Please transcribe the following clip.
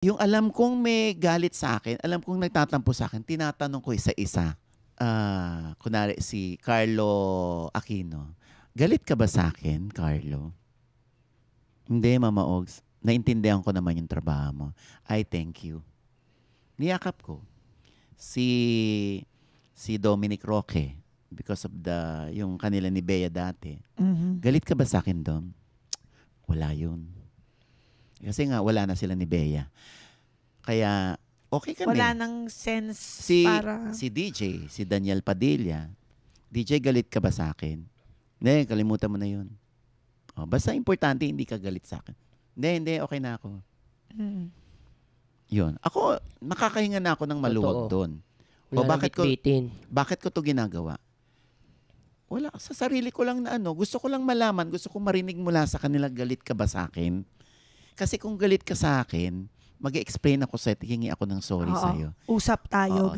Yung alam kong may galit sa akin, alam kong nagtatampo sa akin, tinatanong ko isa-isa. Kunwari si Carlo Aquino. Galit ka ba sa akin, Carlo? Hindi, Mama Ogs. Naintindihan ko naman yung trabaho mo. I thank you. Niyakap ko. Si Dominic Roque, because of yung kanila ni Bea dati. Galit ka ba sa akin, Dom? Wala yun. Kasi nga, wala na sila ni Bea. Kaya, okay kami. Wala nang sense para... Si DJ, si Daniel Padilla. DJ, galit ka ba sa akin? Hindi, kalimutan mo na yun. Basta importante, hindi ka galit sa akin. Hindi, okay na ako. Yun. Ako, nakakahinga na ako ng maluwag doon. Bakit ko to ginagawa? Wala, sa sarili ko lang na gusto ko lang malaman, gusto ko marinig mula sa kanila, galit ka ba sa akin? Kasi kung galit ka sa akin, mag-explain ako sa'yo, hingi ako ng sorry sa'yo. Usap tayo.